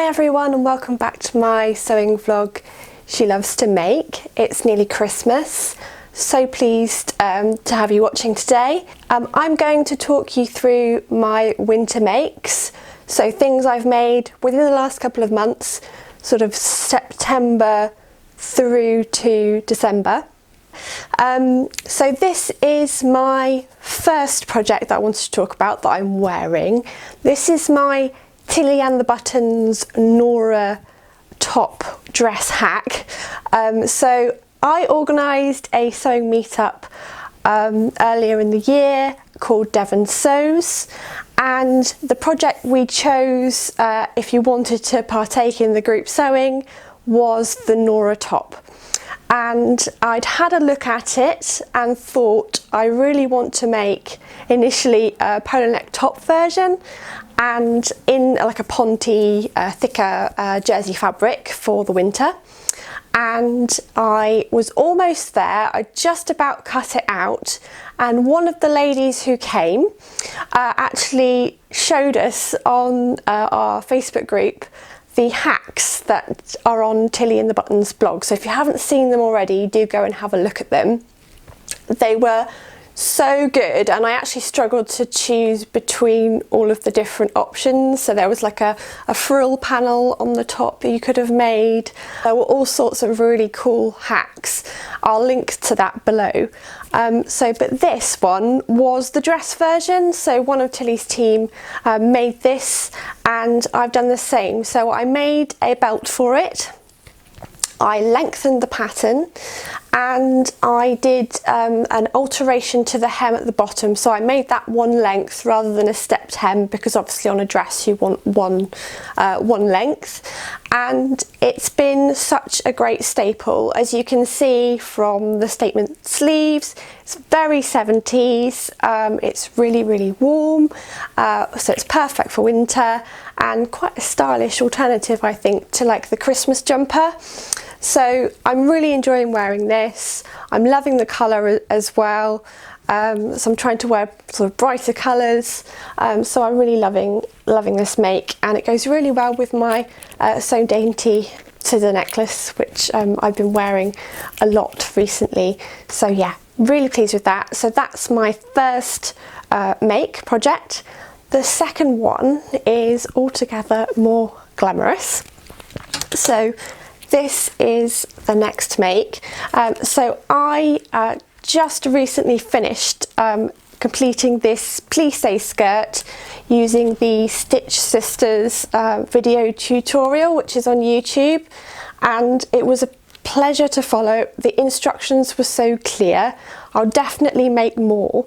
Hi everyone and welcome back to my sewing vlog She Loves to Make. It's nearly Christmas, so pleased to have you watching today. I'm going to talk you through my winter makes, so things I've made within the last couple of months, sort of September through to December. So this is my first project that I wanted to talk about that I'm wearing. This is my Tilly and the Buttons Nora top dress hack. So I organised a sewing meetup earlier in the year called Devon Sews, and the project we chose if you wanted to partake in the group sewing was the Nora top. And I'd had a look at it and thought I really want to make initially a polo neck top version and in like a ponty, thicker jersey fabric for the winter. And I was almost there, I just about cut it out, and one of the ladies who came actually showed us on our Facebook group the hacks that are on Tilly and the Buttons blog. So if you haven't seen them already, do go and have a look at them. They were so good, and I actually struggled to choose between all of the different options. So there was like a frill panel on the top that you could have made. There were all sorts of really cool hacks. I'll link to that below. But this one was the dress version. So one of Tilly's team made this, and I've done the same. So I made a belt for it. I lengthened the pattern and I did an alteration to the hem at the bottom, so I made that one length rather than a stepped hem, because obviously on a dress you want one length, and it's been such a great staple. As you can see from the statement sleeves, it's very 70s, it's really warm, so it's perfect for winter and quite a stylish alternative, I think, to like the Christmas jumper. So I'm really enjoying wearing this. I'm loving the colour as well. So I'm trying to wear sort of brighter colours. So I'm really loving this make, and it goes really well with my So Dainty scissor necklace, which I've been wearing a lot recently. So yeah, really pleased with that. So that's my first make project. The second one is altogether more glamorous. So this is the next make. So I just recently finished completing this plisse skirt using the Stitch Sisters video tutorial, which is on YouTube, and it was a pleasure to follow. The instructions were so clear. I'll definitely make more,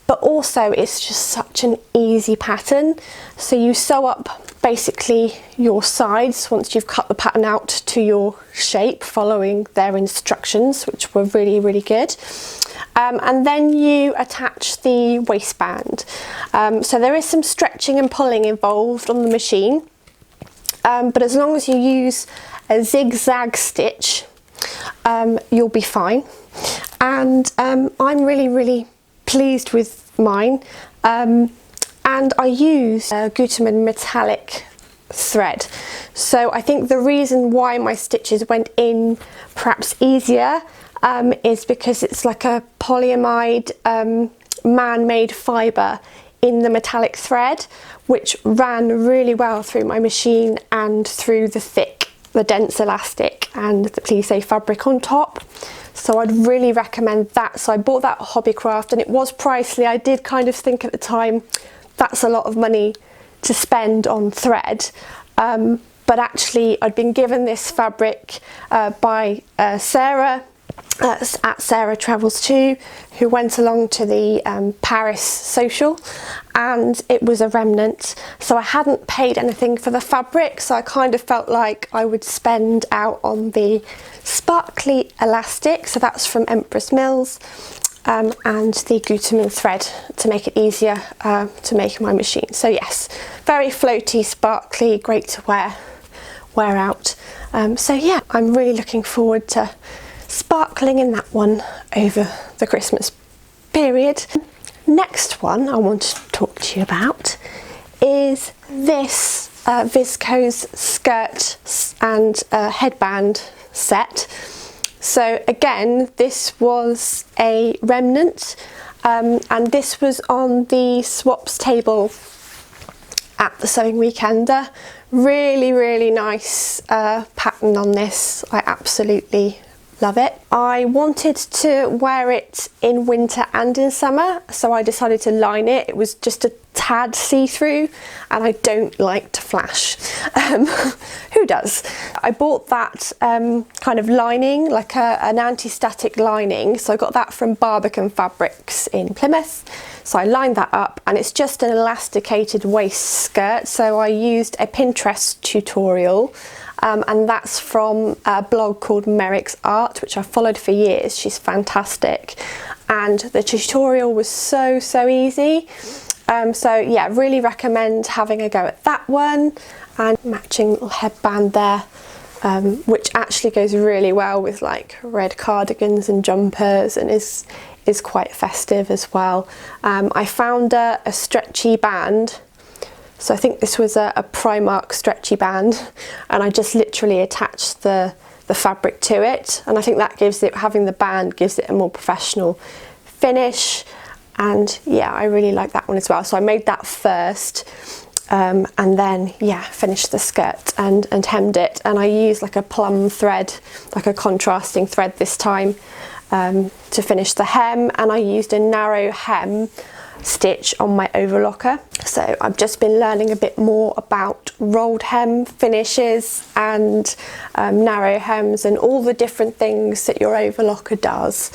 but also it's just such an easy pattern. So you sew up basically your sides once you've cut the pattern out to your shape, following their instructions, which were really good. And then you attach the waistband. So there is some stretching and pulling involved on the machine, but as long as you use a zigzag stitch, you'll be fine. And I'm really pleased with mine. And I use Gutermann metallic thread. So I think the reason why my stitches went in perhaps easier is because it's like a polyamide man-made fibre in the metallic thread, which ran really well through my machine and through the dense elastic and the plisse fabric on top. So I'd really recommend that. So I bought that at Hobbycraft, and it was pricey. I did kind of think at the time, that's a lot of money to spend on thread. But actually I'd been given this fabric by Sarah at Sarah Travels Too, who went along to the Paris social, and it was a remnant. So I hadn't paid anything for the fabric, so I kind of felt like I would spend out on the sparkly elastic. So that's from Empress Mills. And the Gutermann thread to make it easier to make my machine. So yes, very floaty, sparkly, great to wear out. So yeah, I'm really looking forward to sparkling in that one over the Christmas period. Next one I want to talk to you about is this viscose skirt and headband set. So again, this was a remnant, and this was on the swaps table at the Sewing Weekender. Really nice pattern on this. I absolutely love it. I wanted to wear it in winter and in summer, so I decided to line it. It was just a tad see-through, and I don't like to flash. Who does? I bought that kind of lining, like an anti-static lining, so I got that from Barbican Fabrics in Plymouth. So I lined that up, and it's just an elasticated waist skirt, so I used a Pinterest tutorial, and that's from a blog called Merrick's Art, which I've followed for years. She's fantastic, and the tutorial was so easy. So yeah, really recommend having a go at that one, and matching little headband there, which actually goes really well with like red cardigans and jumpers, and is quite festive as well. I found a stretchy band, so I think this was a Primark stretchy band, and I just literally attached the fabric to it, and I think that gives it, having the band gives it a more professional finish. And yeah, I really like that one as well. So I made that first, and then yeah, finished the skirt and hemmed it, and I used like a plum thread, like a contrasting thread this time, to finish the hem, and I used a narrow hem stitch on my overlocker. So I've just been learning a bit more about rolled hem finishes and narrow hems and all the different things that your overlocker does,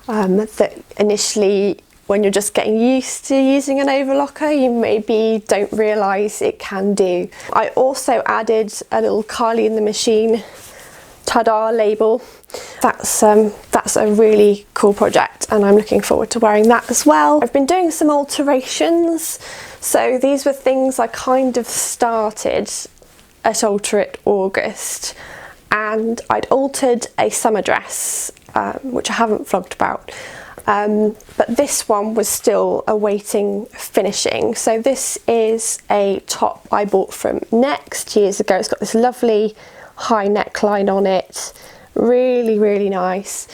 that initially, when you're just getting used to using an overlocker, you maybe don't realise it can do. I also added a little Carly in the Machine ta-da label. That's a really cool project, and I'm looking forward to wearing that as well. I've been doing some alterations, so these were things I kind of started at Alter It August, and I'd altered a summer dress, which I haven't vlogged about. But this one was still awaiting finishing. So this is a top I bought from Next years ago. It's got this lovely high neckline on it, really nice,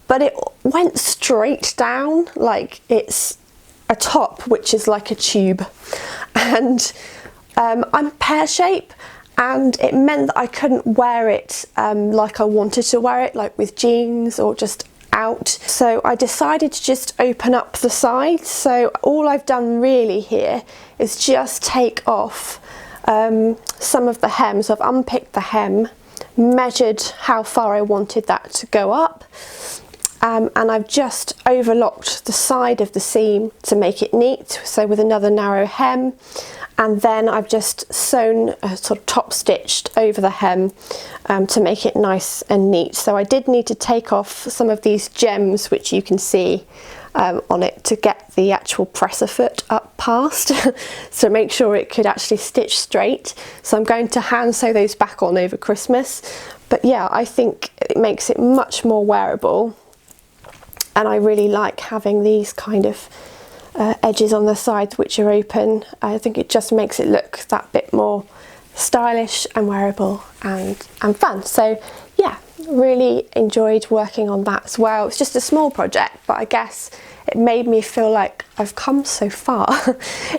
but it went straight down, like it's a top which is like a tube, and I'm pear shape, and it meant that I couldn't wear it like I wanted to wear it, like with jeans or just out. So I decided to just open up the sides. So all I've done really here is just take off some of the hem. So I've unpicked the hem, measured how far I wanted that to go up, and I've just overlocked the side of the seam to make it neat, so with another narrow hem, and then I've just sewn, sort of top stitched over the hem to make it nice and neat. So I did need to take off some of these gems, which you can see on it, to get the actual presser foot up past so make sure it could actually stitch straight. So I'm going to hand sew those back on over Christmas, but yeah, I think it makes it much more wearable, and I really like having these kind of edges on the sides which are open. I think it just makes it look that bit more stylish and wearable and fun. So yeah, really enjoyed working on that as well. It's just a small project, but I guess it made me feel like I've come so far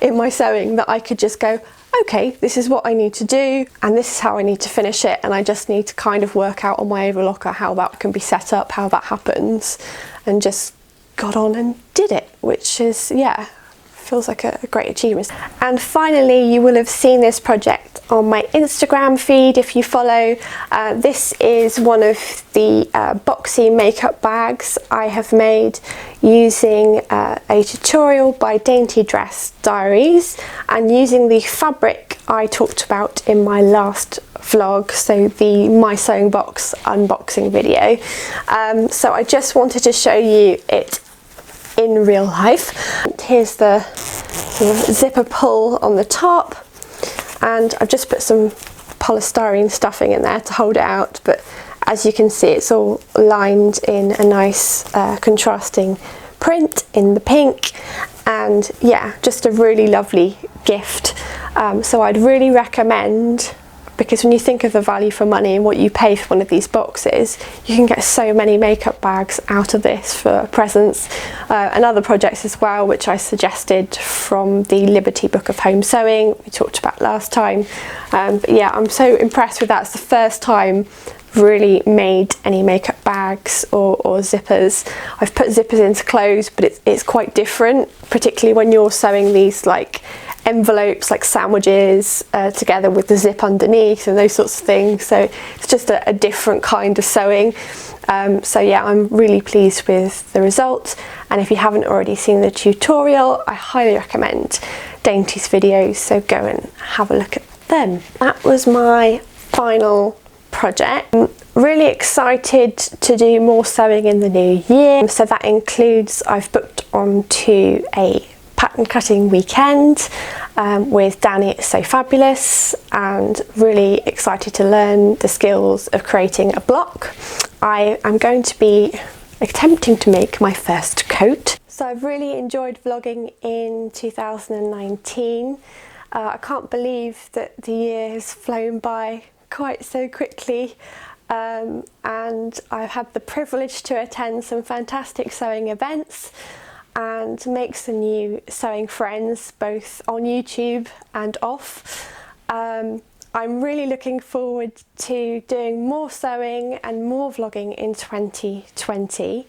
in my sewing that I could just go, okay, this is what I need to do, and this is how I need to finish it, and I just need to kind of work out on my overlocker how that can be set up, how that happens, and just got on and did it, which is, yeah, feels like a great achievement. And finally, you will have seen this project on my Instagram feed if you follow. This is one of the boxy makeup bags I have made using a tutorial by Dainty Diaries, and using the fabric I talked about in my last vlog, so the My Sewing Box unboxing video. So I just wanted to show you it in real life. Here's the sort of zipper pull on the top, and I've just put some polystyrene stuffing in there to hold it out, but as you can see, it's all lined in a nice contrasting print in the pink, and yeah, just a really lovely gift So I'd really recommend, because when you think of the value for money and what you pay for one of these boxes, you can get so many makeup bags out of this for presents and other projects as well, which I suggested from the Liberty Book of Home Sewing we talked about last time. But yeah, I'm so impressed with that. It's the first time I've really made any makeup bags or zippers. I've put zippers into clothes, but it's quite different, particularly when you're sewing these like envelopes, like sandwiches, together with the zip underneath and those sorts of things. So it's just a different kind of sewing. So yeah, I'm really pleased with the result, and if you haven't already seen the tutorial, I highly recommend Dainty's videos, so go and have a look at them. That was my final project. I'm really excited to do more sewing in the new year, so that includes I've booked onto a pattern cutting weekend with Danny at So Fabulous, and really excited to learn the skills of creating a block. I am going to be attempting to make my first coat. So I've really enjoyed vlogging in 2019. I can't believe that the year has flown by quite so quickly, and I've had the privilege to attend some fantastic sewing events and make some new sewing friends, both on YouTube and off. I'm really looking forward to doing more sewing and more vlogging in 2020.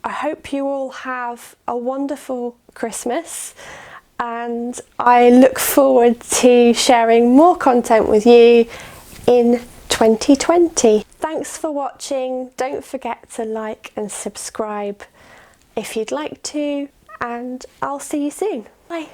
I hope you all have a wonderful Christmas, and I look forward to sharing more content with you in 2020. Thanks for watching. Don't forget to like and subscribe if you'd like to, and I'll see you soon. Bye.